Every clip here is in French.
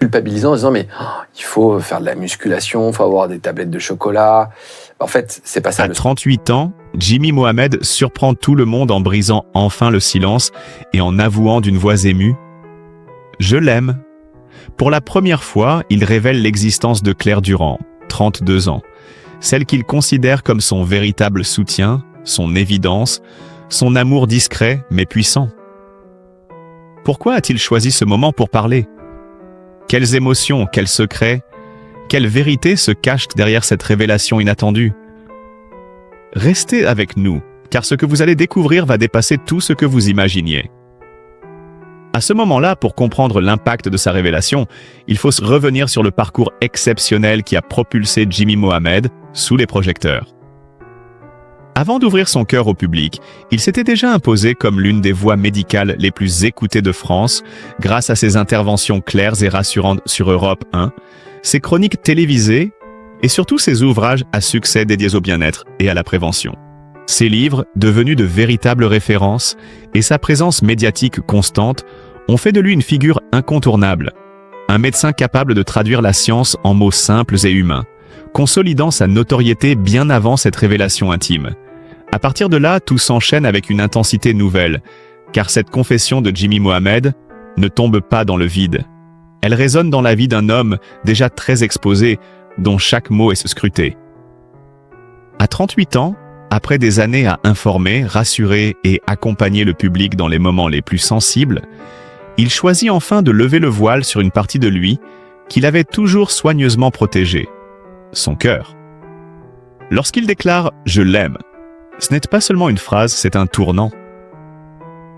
culpabilisant en disant mais il faut faire de la musculation, il faut avoir des tablettes de chocolat. En fait, c'est pas ça. À 38 ans, Jimmy Mohamed surprend tout le monde en brisant enfin le silence et en avouant d'une voix émue « Je l'aime ». Pour la première fois, il révèle l'existence de Claire Durand, 32 ans, celle qu'il considère comme son véritable soutien, son évidence, son amour discret mais puissant. Pourquoi a-t-il choisi ce moment pour parler ? Quelles émotions, quels secrets, quelle vérité se cachent derrière cette révélation inattendue ? Restez avec nous, car ce que vous allez découvrir va dépasser tout ce que vous imaginiez. À ce moment-là, pour comprendre l'impact de sa révélation, il faut revenir sur le parcours exceptionnel qui a propulsé Jimmy Mohamed sous les projecteurs. Avant d'ouvrir son cœur au public, il s'était déjà imposé comme l'une des voix médicales les plus écoutées de France grâce à ses interventions claires et rassurantes sur Europe 1, ses chroniques télévisées et surtout ses ouvrages à succès dédiés au bien-être et à la prévention. Ses livres, devenus de véritables références, et sa présence médiatique constante ont fait de lui une figure incontournable, un médecin capable de traduire la science en mots simples et humains, consolidant sa notoriété bien avant cette révélation intime. À partir de là, tout s'enchaîne avec une intensité nouvelle, car cette confession de Jimmy Mohamed ne tombe pas dans le vide. Elle résonne dans la vie d'un homme déjà très exposé, dont chaque mot est scruté. À 38 ans, après des années à informer, rassurer et accompagner le public dans les moments les plus sensibles, il choisit enfin de lever le voile sur une partie de lui qu'il avait toujours soigneusement protégée, son cœur. Lorsqu'il déclare « Je l'aime », ce n'est pas seulement une phrase, c'est un tournant.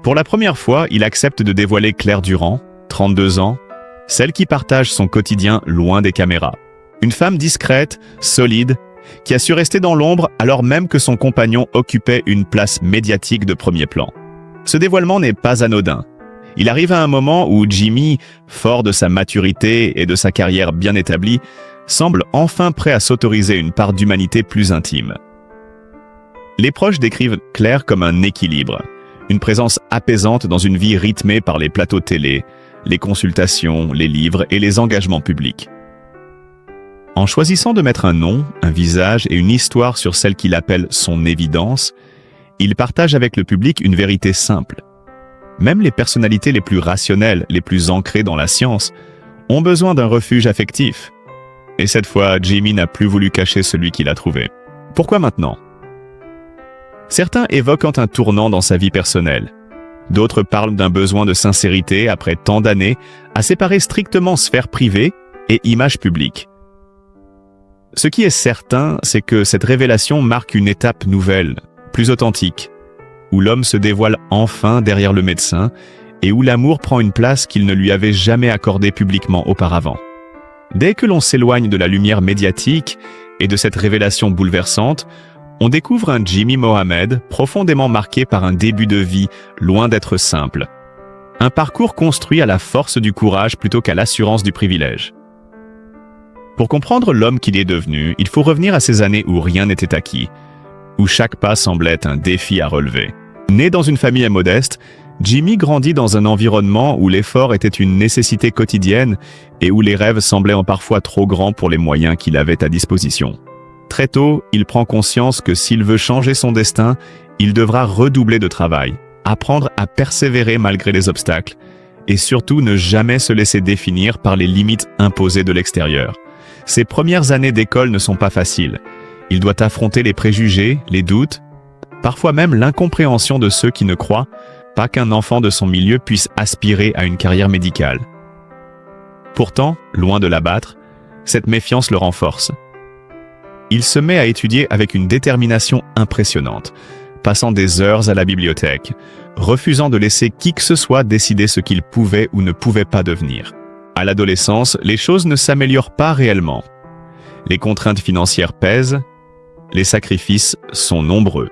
Pour la première fois, il accepte de dévoiler Claire Durand, 32 ans, celle qui partage son quotidien loin des caméras. Une femme discrète, solide, qui a su rester dans l'ombre alors même que son compagnon occupait une place médiatique de premier plan. Ce dévoilement n'est pas anodin. Il arrive à un moment où Jimmy, fort de sa maturité et de sa carrière bien établie, semble enfin prêt à s'autoriser une part d'humanité plus intime. Les proches décrivent Claire comme un équilibre, une présence apaisante dans une vie rythmée par les plateaux télé, les consultations, les livres et les engagements publics. En choisissant de mettre un nom, un visage et une histoire sur celle qu'il appelle son évidence, il partage avec le public une vérité simple. Même les personnalités les plus rationnelles, les plus ancrées dans la science, ont besoin d'un refuge affectif. Et cette fois, Jimmy n'a plus voulu cacher celui qu'il a trouvé. Pourquoi maintenant ? Certains évoquent un tournant dans sa vie personnelle. D'autres parlent d'un besoin de sincérité après tant d'années à séparer strictement sphère privée et image publique. Ce qui est certain, c'est que cette révélation marque une étape nouvelle, plus authentique, où l'homme se dévoile enfin derrière le médecin et où l'amour prend une place qu'il ne lui avait jamais accordée publiquement auparavant. Dès que l'on s'éloigne de la lumière médiatique et de cette révélation bouleversante, on découvre un Jimmy Mohamed profondément marqué par un début de vie loin d'être simple. Un parcours construit à la force du courage plutôt qu'à l'assurance du privilège. Pour comprendre l'homme qu'il est devenu, il faut revenir à ces années où rien n'était acquis, où chaque pas semblait un défi à relever. Né dans une famille modeste, Jimmy grandit dans un environnement où l'effort était une nécessité quotidienne et où les rêves semblaient parfois trop grands pour les moyens qu'il avait à disposition. Très tôt, il prend conscience que s'il veut changer son destin, il devra redoubler de travail, apprendre à persévérer malgré les obstacles, et surtout ne jamais se laisser définir par les limites imposées de l'extérieur. Ses premières années d'école ne sont pas faciles. Il doit affronter les préjugés, les doutes, parfois même l'incompréhension de ceux qui ne croient pas qu'un enfant de son milieu puisse aspirer à une carrière médicale. Pourtant, loin de l'abattre, cette méfiance le renforce. Il se met à étudier avec une détermination impressionnante, passant des heures à la bibliothèque, refusant de laisser qui que ce soit décider ce qu'il pouvait ou ne pouvait pas devenir. À l'adolescence, les choses ne s'améliorent pas réellement. Les contraintes financières pèsent, les sacrifices sont nombreux.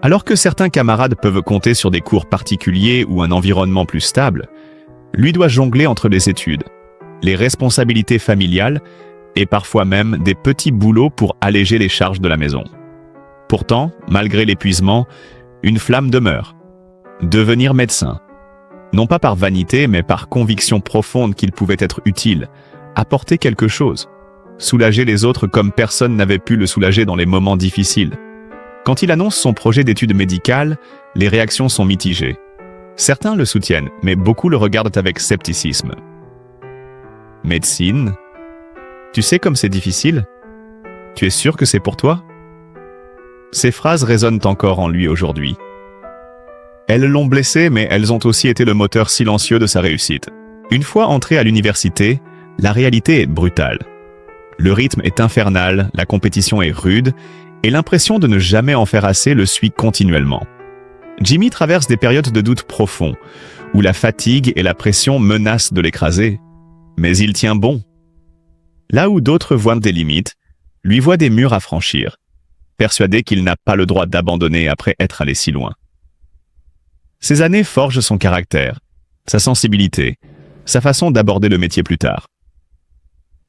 Alors que certains camarades peuvent compter sur des cours particuliers ou un environnement plus stable, lui doit jongler entre les études, les responsabilités familiales et parfois même des petits boulots pour alléger les charges de la maison. Pourtant, malgré l'épuisement, une flamme demeure. Devenir médecin. Non pas par vanité, mais par conviction profonde qu'il pouvait être utile, apporter quelque chose, soulager les autres comme personne n'avait pu le soulager dans les moments difficiles. Quand il annonce son projet d'études médicales, les réactions sont mitigées. Certains le soutiennent, mais beaucoup le regardent avec scepticisme. Médecine? Tu sais comme c'est difficile? Tu es sûr que c'est pour toi? Ces phrases résonnent encore en lui aujourd'hui. Elles l'ont blessé, mais elles ont aussi été le moteur silencieux de sa réussite. Une fois entré à l'université, la réalité est brutale. Le rythme est infernal, la compétition est rude, et l'impression de ne jamais en faire assez le suit continuellement. Jimmy traverse des périodes de doute profond, où la fatigue et la pression menacent de l'écraser. Mais il tient bon. Là où d'autres voient des limites, lui voit des murs à franchir, persuadé qu'il n'a pas le droit d'abandonner après être allé si loin. Ces années forgent son caractère, sa sensibilité, sa façon d'aborder le métier plus tard.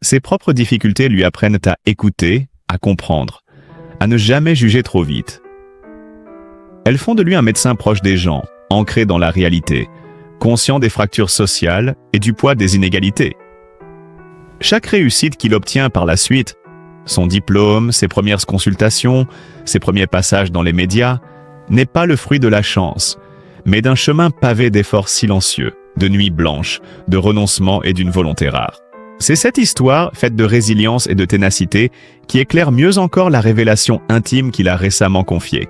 Ses propres difficultés lui apprennent à écouter, à comprendre, à ne jamais juger trop vite. Elles font de lui un médecin proche des gens, ancré dans la réalité, conscient des fractures sociales et du poids des inégalités. Chaque réussite qu'il obtient par la suite, son diplôme, ses premières consultations, ses premiers passages dans les médias, n'est pas le fruit de la chance, mais d'un chemin pavé d'efforts silencieux, de nuits blanches, de renoncements et d'une volonté rare. C'est cette histoire, faite de résilience et de ténacité, qui éclaire mieux encore la révélation intime qu'il a récemment confiée.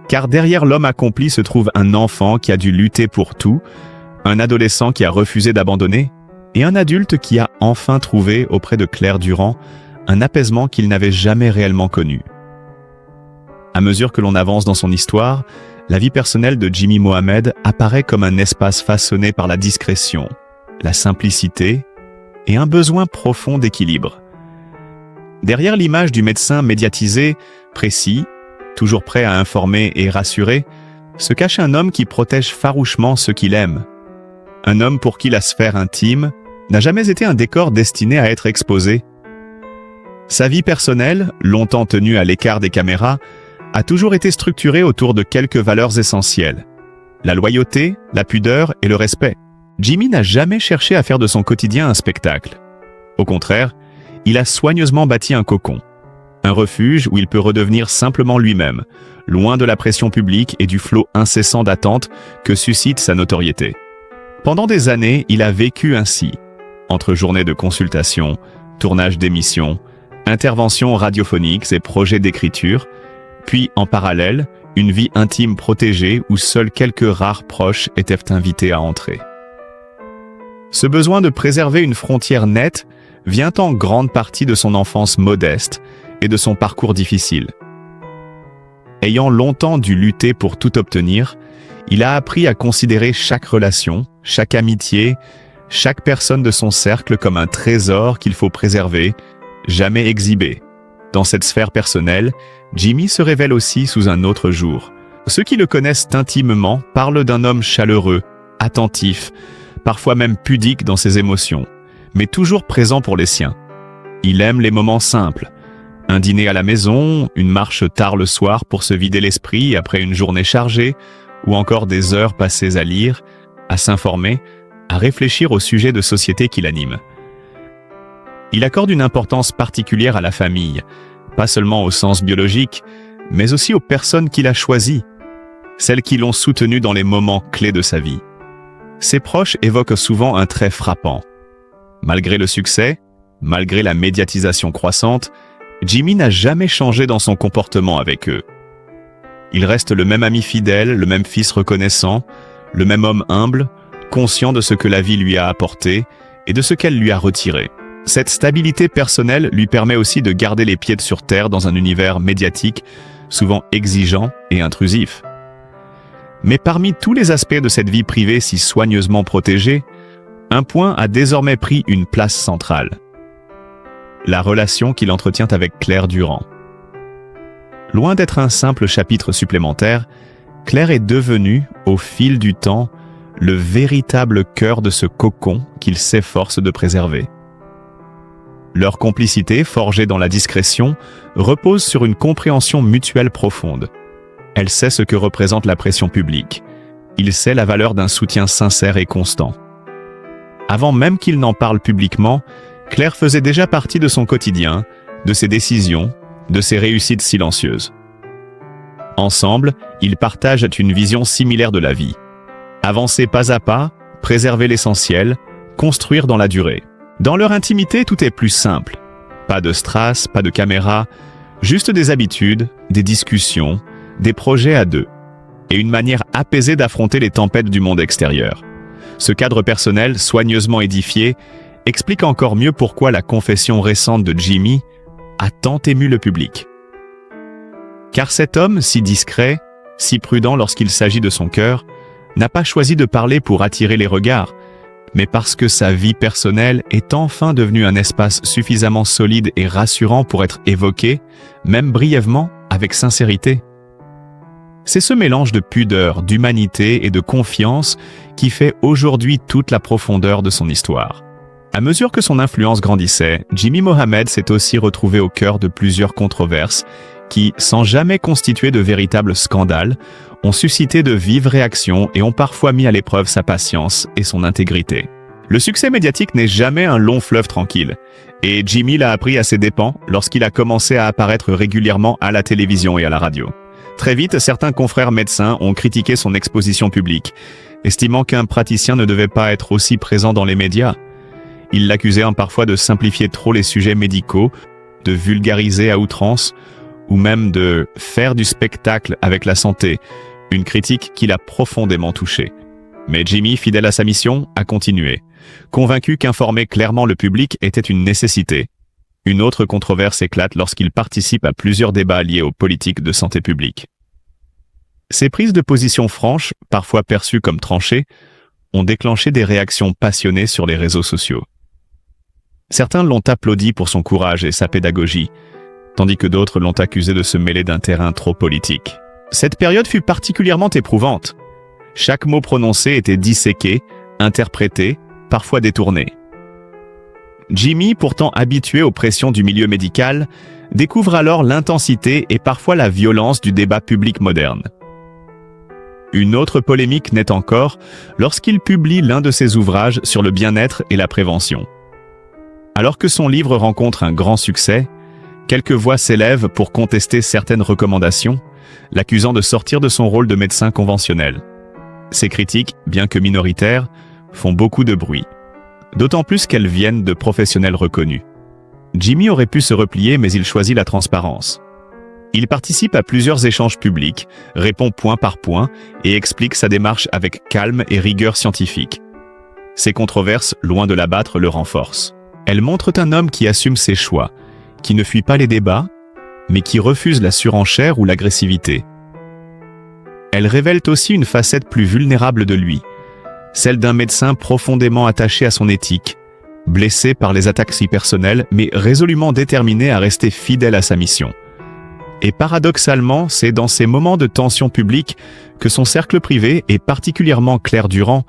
Car derrière l'homme accompli se trouve un enfant qui a dû lutter pour tout, un adolescent qui a refusé d'abandonner, et un adulte qui a enfin trouvé, auprès de Claire Durand, un apaisement qu'il n'avait jamais réellement connu. À mesure que l'on avance dans son histoire, la vie personnelle de Jimmy Mohamed apparaît comme un espace façonné par la discrétion, la simplicité et un besoin profond d'équilibre. Derrière l'image du médecin médiatisé, précis, toujours prêt à informer et rassurer, se cache un homme qui protège farouchement ceux qu'il aime. Un homme pour qui la sphère intime n'a jamais été un décor destiné à être exposé. Sa vie personnelle, longtemps tenue à l'écart des caméras, a toujours été structurée autour de quelques valeurs essentielles. La loyauté, la pudeur et le respect. Jimmy n'a jamais cherché à faire de son quotidien un spectacle. Au contraire, il a soigneusement bâti un cocon. Un refuge où il peut redevenir simplement lui-même, loin de la pression publique et du flot incessant d'attentes que suscite sa notoriété. Pendant des années, il a vécu ainsi, entre journées de consultation, tournage d'émissions, interventions radiophoniques et projets d'écriture, puis en parallèle, une vie intime protégée où seuls quelques rares proches étaient invités à entrer. Ce besoin de préserver une frontière nette vient en grande partie de son enfance modeste et de son parcours difficile. Ayant longtemps dû lutter pour tout obtenir, il a appris à considérer chaque relation, chaque amitié, chaque personne de son cercle comme un trésor qu'il faut préserver, jamais exhiber. Dans cette sphère personnelle, Jimmy se révèle aussi sous un autre jour. Ceux qui le connaissent intimement parlent d'un homme chaleureux, attentif, parfois même pudique dans ses émotions, mais toujours présent pour les siens. Il aime les moments simples. Un dîner à la maison, une marche tard le soir pour se vider l'esprit après une journée chargée, ou encore des heures passées à lire, à s'informer, à réfléchir au sujet de société qui l'anime. Il accorde une importance particulière à la famille, pas seulement au sens biologique, mais aussi aux personnes qu'il a choisies, celles qui l'ont soutenu dans les moments clés de sa vie. Ses proches évoquent souvent un trait frappant. Malgré le succès, malgré la médiatisation croissante, Jimmy n'a jamais changé dans son comportement avec eux. Il reste le même ami fidèle, le même fils reconnaissant, le même homme humble, conscient de ce que la vie lui a apporté et de ce qu'elle lui a retiré. Cette stabilité personnelle lui permet aussi de garder les pieds sur terre dans un univers médiatique, souvent exigeant et intrusif. Mais parmi tous les aspects de cette vie privée si soigneusement protégée, un point a désormais pris une place centrale. La relation qu'il entretient avec Claire Durand. Loin d'être un simple chapitre supplémentaire, Claire est devenue, au fil du temps, le véritable cœur de ce cocon qu'il s'efforce de préserver. Leur complicité, forgée dans la discrétion, repose sur une compréhension mutuelle profonde. Elle sait ce que représente la pression publique, il sait la valeur d'un soutien sincère et constant. Avant même qu'il n'en parle publiquement, Claire faisait déjà partie de son quotidien, de ses décisions, de ses réussites silencieuses. Ensemble, ils partagent une vision similaire de la vie. Avancer pas à pas, préserver l'essentiel, construire dans la durée. Dans leur intimité, tout est plus simple. Pas de strass, pas de caméra, juste des habitudes, des discussions, des projets à deux, et une manière apaisée d'affronter les tempêtes du monde extérieur. Ce cadre personnel, soigneusement édifié, explique encore mieux pourquoi la confession récente de Jimmy a tant ému le public. Car cet homme, si discret, si prudent lorsqu'il s'agit de son cœur, n'a pas choisi de parler pour attirer les regards, mais parce que sa vie personnelle est enfin devenue un espace suffisamment solide et rassurant pour être évoqué, même brièvement, avec sincérité. C'est ce mélange de pudeur, d'humanité et de confiance qui fait aujourd'hui toute la profondeur de son histoire. À mesure que son influence grandissait, Jimmy Mohamed s'est aussi retrouvé au cœur de plusieurs controverses qui, sans jamais constituer de véritables scandales, ont suscité de vives réactions et ont parfois mis à l'épreuve sa patience et son intégrité. Le succès médiatique n'est jamais un long fleuve tranquille, et Jimmy l'a appris à ses dépens lorsqu'il a commencé à apparaître régulièrement à la télévision et à la radio. Très vite, certains confrères médecins ont critiqué son exposition publique, estimant qu'un praticien ne devait pas être aussi présent dans les médias. Ils l'accusaient parfois de simplifier trop les sujets médicaux, de vulgariser à outrance, ou même de faire du spectacle avec la santé, une critique qui l'a profondément touché. Mais Jimmy, fidèle à sa mission, a continué, convaincu qu'informer clairement le public était une nécessité. Une autre controverse éclate lorsqu'il participe à plusieurs débats liés aux politiques de santé publique. Ces prises de position franches, parfois perçues comme tranchées, ont déclenché des réactions passionnées sur les réseaux sociaux. Certains l'ont applaudi pour son courage et sa pédagogie, tandis que d'autres l'ont accusé de se mêler d'un terrain trop politique. Cette période fut particulièrement éprouvante. Chaque mot prononcé était disséqué, interprété, parfois détourné. Jimmy, pourtant habitué aux pressions du milieu médical, découvre alors l'intensité et parfois la violence du débat public moderne. Une autre polémique naît encore lorsqu'il publie l'un de ses ouvrages sur le bien-être et la prévention. Alors que son livre rencontre un grand succès, quelques voix s'élèvent pour contester certaines recommandations, l'accusant de sortir de son rôle de médecin conventionnel. Ces critiques, bien que minoritaires, font beaucoup de bruit, d'autant plus qu'elles viennent de professionnels reconnus. Jimmy aurait pu se replier, mais il choisit la transparence. Il participe à plusieurs échanges publics, répond point par point et explique sa démarche avec calme et rigueur scientifique. Ces controverses, loin de l'abattre, le renforcent. Elles montrent un homme qui assume ses choix, qui ne fuit pas les débats, mais qui refuse la surenchère ou l'agressivité. Elles révèlent aussi une facette plus vulnérable de lui, celle d'un médecin profondément attaché à son éthique, blessé par les attaques si personnelles, mais résolument déterminé à rester fidèle à sa mission. Et paradoxalement, c'est dans ces moments de tension publique que son cercle privé, et particulièrement Claire Durand,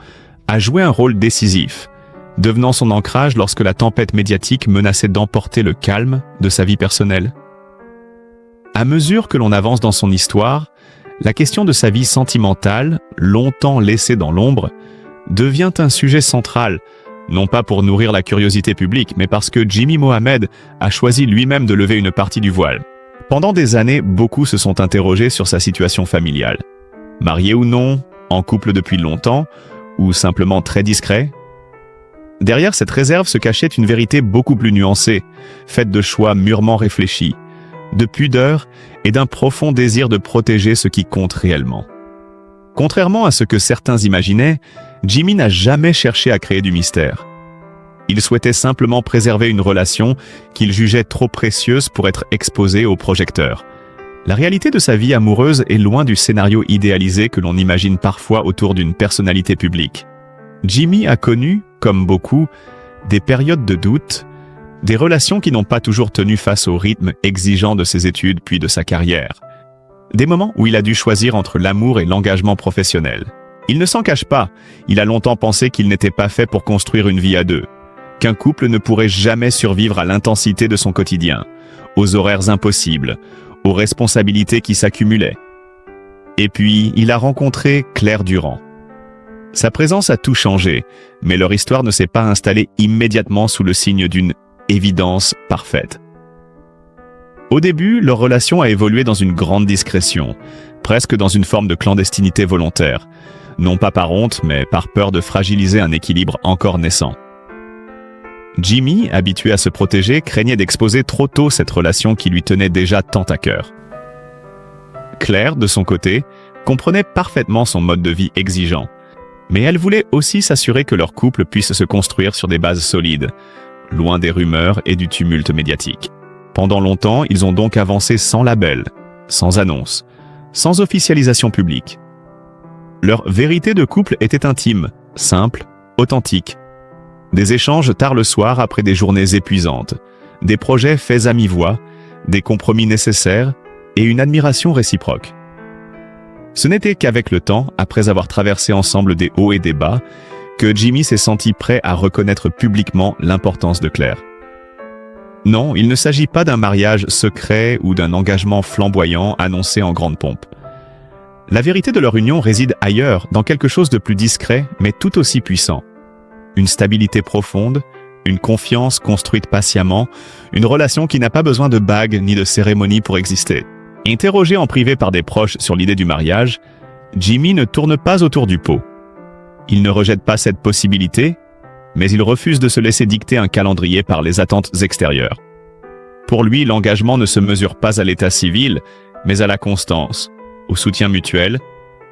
a joué un rôle décisif, devenant son ancrage lorsque la tempête médiatique menaçait d'emporter le calme de sa vie personnelle. À mesure que l'on avance dans son histoire, la question de sa vie sentimentale, longtemps laissée dans l'ombre, devient un sujet central, non pas pour nourrir la curiosité publique, mais parce que Jimmy Mohamed a choisi lui-même de lever une partie du voile. Pendant des années, beaucoup se sont interrogés sur sa situation familiale. Marié ou non, en couple depuis longtemps, ou simplement très discret. Derrière cette réserve se cachait une vérité beaucoup plus nuancée, faite de choix mûrement réfléchis, de pudeur et d'un profond désir de protéger ce qui compte réellement. Contrairement à ce que certains imaginaient, Jimmy n'a jamais cherché à créer du mystère. Il souhaitait simplement préserver une relation qu'il jugeait trop précieuse pour être exposée aux projecteurs. La réalité de sa vie amoureuse est loin du scénario idéalisé que l'on imagine parfois autour d'une personnalité publique. Jimmy a connu, comme beaucoup, des périodes de doute, des relations qui n'ont pas toujours tenu face au rythme exigeant de ses études puis de sa carrière. Des moments où il a dû choisir entre l'amour et l'engagement professionnel. Il ne s'en cache pas, il a longtemps pensé qu'il n'était pas fait pour construire une vie à deux, qu'un couple ne pourrait jamais survivre à l'intensité de son quotidien, aux horaires impossibles, aux responsabilités qui s'accumulaient. Et puis, il a rencontré Claire Durand, Sa présence a tout changé, mais leur histoire ne s'est pas installée immédiatement sous le signe d'une évidence parfaite. Au début, leur relation a évolué dans une grande discrétion, presque dans une forme de clandestinité volontaire, non pas par honte, mais par peur de fragiliser un équilibre encore naissant. Jimmy, habitué à se protéger, craignait d'exposer trop tôt cette relation qui lui tenait déjà tant à cœur. Claire, de son côté, comprenait parfaitement son mode de vie exigeant, mais elle voulait aussi s'assurer que leur couple puisse se construire sur des bases solides, loin des rumeurs et du tumulte médiatique. Pendant longtemps, ils ont donc avancé sans label, sans annonce, sans officialisation publique. Leur vérité de couple était intime, simple, authentique. Des échanges tard le soir après des journées épuisantes, des projets faits à mi-voix, des compromis nécessaires et une admiration réciproque. Ce n'était qu'avec le temps, après avoir traversé ensemble des hauts et des bas, que Jimmy s'est senti prêt à reconnaître publiquement l'importance de Claire. Non, il ne s'agit pas d'un mariage secret ou d'un engagement flamboyant annoncé en grande pompe. La vérité de leur union réside ailleurs, dans quelque chose de plus discret, mais tout aussi puissant. Une stabilité profonde, une confiance construite patiemment, une relation qui n'a pas besoin de bagues ni de cérémonies pour exister. Interrogé en privé par des proches sur l'idée du mariage, Jimmy ne tourne pas autour du pot. Il ne rejette pas cette possibilité, mais il refuse de se laisser dicter un calendrier par les attentes extérieures. Pour lui, l'engagement ne se mesure pas à l'état civil, mais à la constance, au soutien mutuel,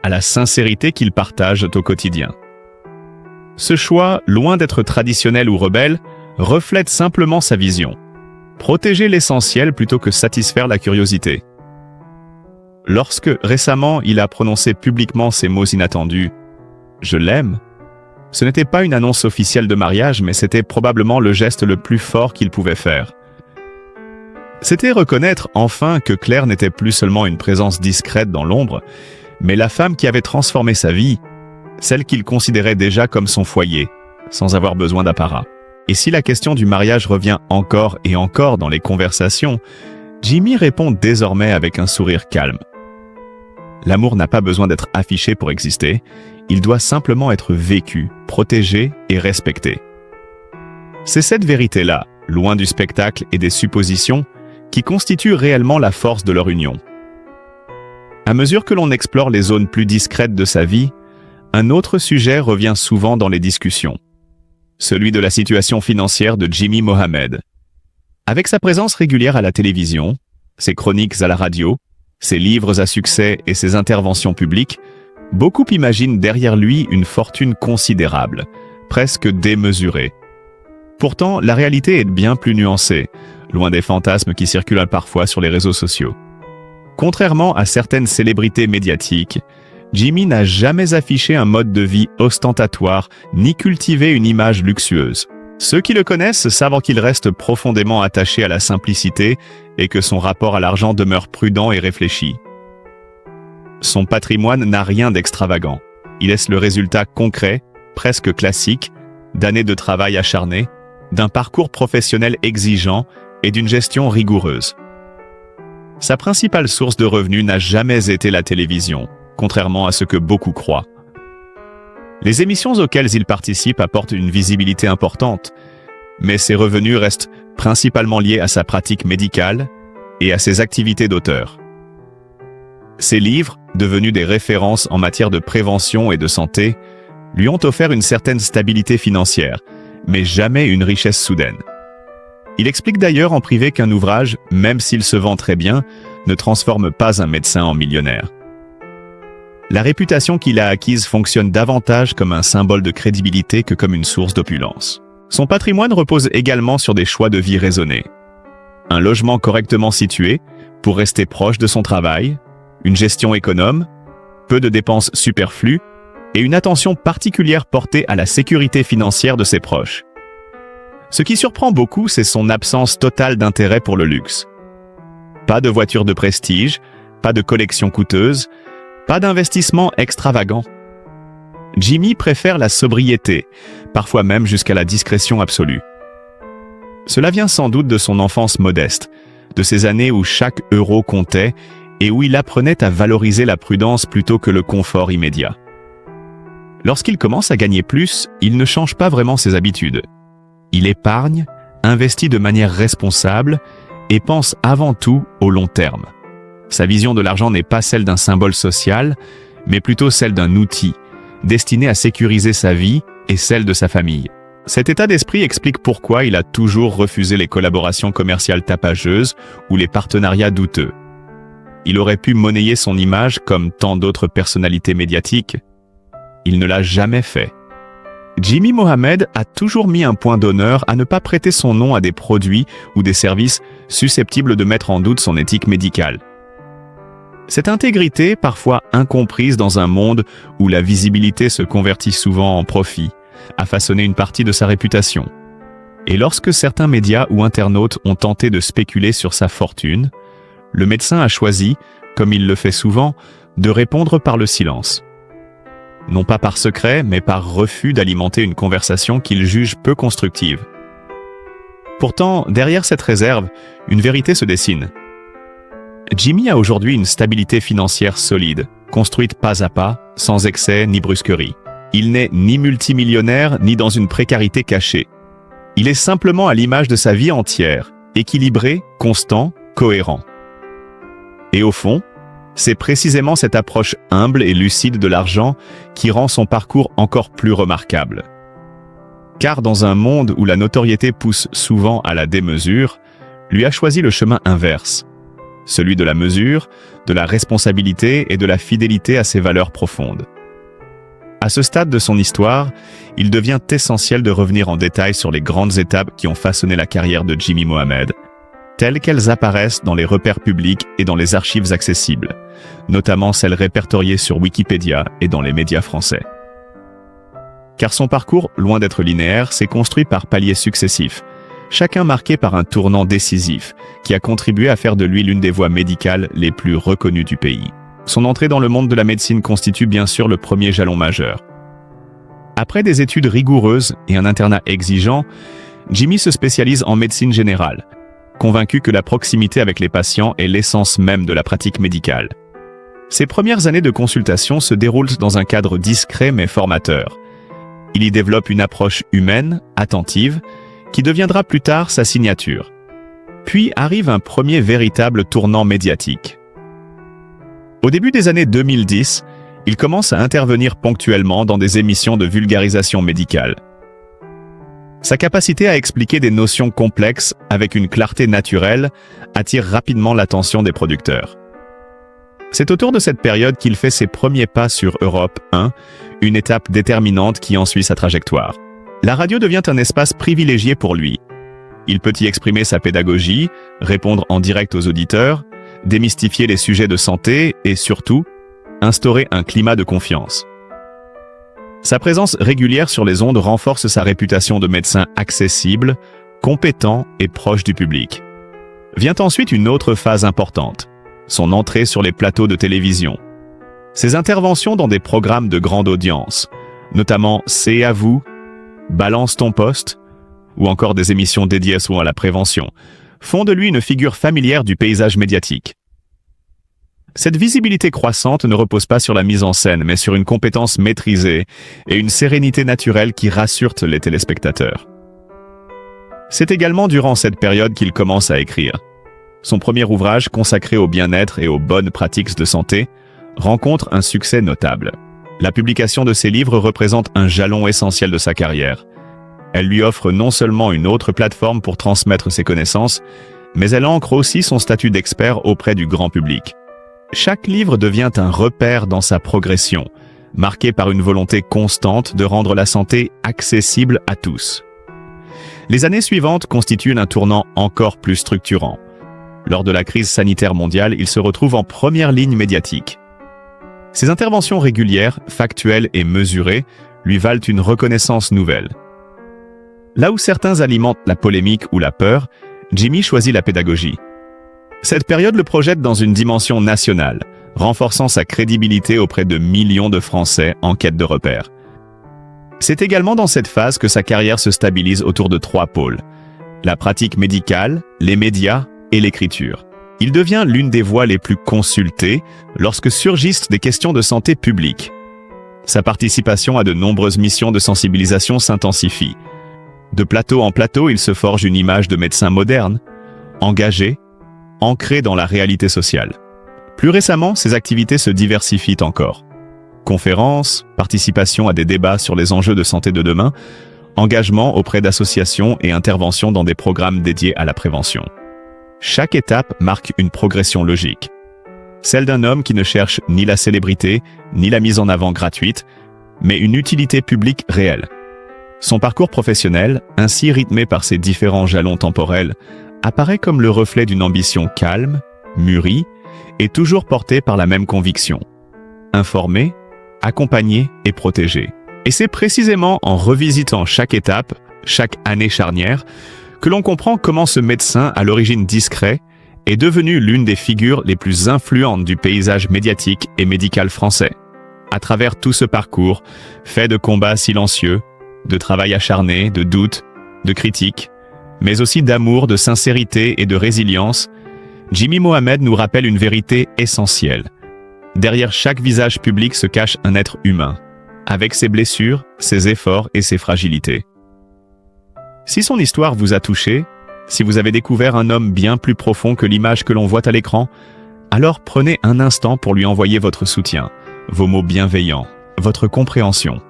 à la sincérité qu'ils partagent au quotidien. Ce choix, loin d'être traditionnel ou rebelle, reflète simplement sa vision. Protéger l'essentiel plutôt que satisfaire la curiosité. Lorsque, récemment, il a prononcé publiquement ces mots inattendus « Je l'aime », ce n'était pas une annonce officielle de mariage, mais c'était probablement le geste le plus fort qu'il pouvait faire. C'était reconnaître enfin que Claire n'était plus seulement une présence discrète dans l'ombre, mais la femme qui avait transformé sa vie, celle qu'il considérait déjà comme son foyer, sans avoir besoin d'apparat. Et si la question du mariage revient encore et encore dans les conversations, Jimmy répond désormais avec un sourire calme. L'amour n'a pas besoin d'être affiché pour exister, il doit simplement être vécu, protégé et respecté. C'est cette vérité-là, loin du spectacle et des suppositions, qui constitue réellement la force de leur union. À mesure que l'on explore les zones plus discrètes de sa vie, un autre sujet revient souvent dans les discussions. Celui de la situation financière de Jimmy Mohamed. Avec sa présence régulière à la télévision, ses chroniques à la radio, ses livres à succès et ses interventions publiques, beaucoup imaginent derrière lui une fortune considérable, presque démesurée. Pourtant, la réalité est bien plus nuancée, loin des fantasmes qui circulent parfois sur les réseaux sociaux. Contrairement à certaines célébrités médiatiques, Jimmy n'a jamais affiché un mode de vie ostentatoire ni cultivé une image luxueuse. Ceux qui le connaissent savent qu'il reste profondément attaché à la simplicité et que son rapport à l'argent demeure prudent et réfléchi. Son patrimoine n'a rien d'extravagant. Il est le résultat concret, presque classique, d'années de travail acharné, d'un parcours professionnel exigeant et d'une gestion rigoureuse. Sa principale source de revenus n'a jamais été la télévision, contrairement à ce que beaucoup croient. Les émissions auxquelles il participe apportent une visibilité importante, mais ses revenus restent principalement liés à sa pratique médicale et à ses activités d'auteur. Ses livres, devenus des références en matière de prévention et de santé, lui ont offert une certaine stabilité financière, mais jamais une richesse soudaine. Il explique d'ailleurs en privé qu'un ouvrage, même s'il se vend très bien, ne transforme pas un médecin en millionnaire. La réputation qu'il a acquise fonctionne davantage comme un symbole de crédibilité que comme une source d'opulence. Son patrimoine repose également sur des choix de vie raisonnés. Un logement correctement situé, pour rester proche de son travail, une gestion économe, peu de dépenses superflues et une attention particulière portée à la sécurité financière de ses proches. Ce qui surprend beaucoup, c'est son absence totale d'intérêt pour le luxe. Pas de voiture de prestige, pas de collection coûteuse, pas d'investissement extravagant. Jimmy préfère la sobriété, parfois même jusqu'à la discrétion absolue. Cela vient sans doute de son enfance modeste, de ces années où chaque euro comptait et où il apprenait à valoriser la prudence plutôt que le confort immédiat. Lorsqu'il commence à gagner plus, il ne change pas vraiment ses habitudes. Il épargne, investit de manière responsable et pense avant tout au long terme. Sa vision de l'argent n'est pas celle d'un symbole social, mais plutôt celle d'un outil, destiné à sécuriser sa vie et celle de sa famille. Cet état d'esprit explique pourquoi il a toujours refusé les collaborations commerciales tapageuses ou les partenariats douteux. Il aurait pu monnayer son image comme tant d'autres personnalités médiatiques. Il ne l'a jamais fait. Jimmy Mohamed a toujours mis un point d'honneur à ne pas prêter son nom à des produits ou des services susceptibles de mettre en doute son éthique médicale. Cette intégrité, parfois incomprise dans un monde où la visibilité se convertit souvent en profit, a façonné une partie de sa réputation. Et lorsque certains médias ou internautes ont tenté de spéculer sur sa fortune, le médecin a choisi, comme il le fait souvent, de répondre par le silence. Non pas par secret, mais par refus d'alimenter une conversation qu'il juge peu constructive. Pourtant, derrière cette réserve, une vérité se dessine. Jimmy a aujourd'hui une stabilité financière solide, construite pas à pas, sans excès ni brusquerie. Il n'est ni multimillionnaire, ni dans une précarité cachée. Il est simplement à l'image de sa vie entière, équilibré, constant, cohérent. Et au fond, c'est précisément cette approche humble et lucide de l'argent qui rend son parcours encore plus remarquable. Car dans un monde où la notoriété pousse souvent à la démesure, lui a choisi le chemin inverse, celui de la mesure, de la responsabilité et de la fidélité à ses valeurs profondes. À ce stade de son histoire, il devient essentiel de revenir en détail sur les grandes étapes qui ont façonné la carrière de Jimmy Mohamed, telles qu'elles apparaissent dans les repères publics et dans les archives accessibles, notamment celles répertoriées sur Wikipédia et dans les médias français. Car son parcours, loin d'être linéaire, s'est construit par paliers successifs, chacun marqué par un tournant décisif qui a contribué à faire de lui l'une des voix médicales les plus reconnues du pays. Son entrée dans le monde de la médecine constitue bien sûr le premier jalon majeur. Après des études rigoureuses et un internat exigeant, Jimmy se spécialise en médecine générale, convaincu que la proximité avec les patients est l'essence même de la pratique médicale. Ses premières années de consultation se déroulent dans un cadre discret mais formateur. Il y développe une approche humaine, attentive, qui deviendra plus tard sa signature. Puis arrive un premier véritable tournant médiatique. Au début des années 2010, il commence à intervenir ponctuellement dans des émissions de vulgarisation médicale. Sa capacité à expliquer des notions complexes avec une clarté naturelle attire rapidement l'attention des producteurs. C'est autour de cette période qu'il fait ses premiers pas sur Europe 1, une étape déterminante qui en suit sa trajectoire. La radio devient un espace privilégié pour lui. Il peut y exprimer sa pédagogie, répondre en direct aux auditeurs, démystifier les sujets de santé et surtout, instaurer un climat de confiance. Sa présence régulière sur les ondes renforce sa réputation de médecin accessible, compétent et proche du public. Vient ensuite une autre phase importante, son entrée sur les plateaux de télévision. Ses interventions dans des programmes de grande audience, notamment C'est à vous, Balance ton poste, ou encore des émissions dédiées souvent à la prévention, font de lui une figure familière du paysage médiatique. Cette visibilité croissante ne repose pas sur la mise en scène, mais sur une compétence maîtrisée et une sérénité naturelle qui rassurent les téléspectateurs. C'est également durant cette période qu'il commence à écrire. Son premier ouvrage, consacré au bien-être et aux bonnes pratiques de santé, rencontre un succès notable. La publication de ses livres représente un jalon essentiel de sa carrière. Elle lui offre non seulement une autre plateforme pour transmettre ses connaissances, mais elle ancre aussi son statut d'expert auprès du grand public. Chaque livre devient un repère dans sa progression, marqué par une volonté constante de rendre la santé accessible à tous. Les années suivantes constituent un tournant encore plus structurant. Lors de la crise sanitaire mondiale, il se retrouve en première ligne médiatique. Ses interventions régulières, factuelles et mesurées lui valent une reconnaissance nouvelle. Là où certains alimentent la polémique ou la peur, Jimmy choisit la pédagogie. Cette période le projette dans une dimension nationale, renforçant sa crédibilité auprès de millions de Français en quête de repères. C'est également dans cette phase que sa carrière se stabilise autour de 3 pôles: la pratique médicale, les médias et l'écriture. Il devient l'une des voix les plus consultées lorsque surgissent des questions de santé publique. Sa participation à de nombreuses missions de sensibilisation s'intensifie. De plateau en plateau, il se forge une image de médecin moderne, engagé, ancré dans la réalité sociale. Plus récemment, ses activités se diversifient encore. Conférences, participation à des débats sur les enjeux de santé de demain, engagement auprès d'associations et intervention dans des programmes dédiés à la prévention. Chaque étape marque une progression logique. Celle d'un homme qui ne cherche ni la célébrité, ni la mise en avant gratuite, mais une utilité publique réelle. Son parcours professionnel, ainsi rythmé par ses différents jalons temporels, apparaît comme le reflet d'une ambition calme, mûrie, et toujours portée par la même conviction. Informer, accompagner et protéger. Et c'est précisément en revisitant chaque étape, chaque année charnière, que l'on comprend comment ce médecin, à l'origine discret, est devenu l'une des figures les plus influentes du paysage médiatique et médical français. À travers tout ce parcours, fait de combats silencieux, de travail acharné, de doutes, de critiques, mais aussi d'amour, de sincérité et de résilience, Jimmy Mohamed nous rappelle une vérité essentielle. Derrière chaque visage public se cache un être humain, avec ses blessures, ses efforts et ses fragilités. Si son histoire vous a touché, si vous avez découvert un homme bien plus profond que l'image que l'on voit à l'écran, alors prenez un instant pour lui envoyer votre soutien, vos mots bienveillants, votre compréhension.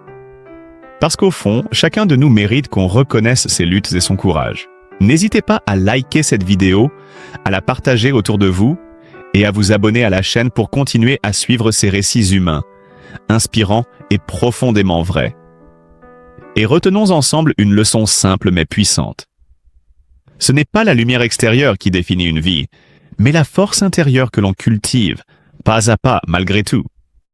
Parce qu'au fond, chacun de nous mérite qu'on reconnaisse ses luttes et son courage. N'hésitez pas à liker cette vidéo, à la partager autour de vous et à vous abonner à la chaîne pour continuer à suivre ces récits humains, inspirants et profondément vrais. Et retenons ensemble une leçon simple mais puissante. Ce n'est pas la lumière extérieure qui définit une vie, mais la force intérieure que l'on cultive, pas à pas malgré tout.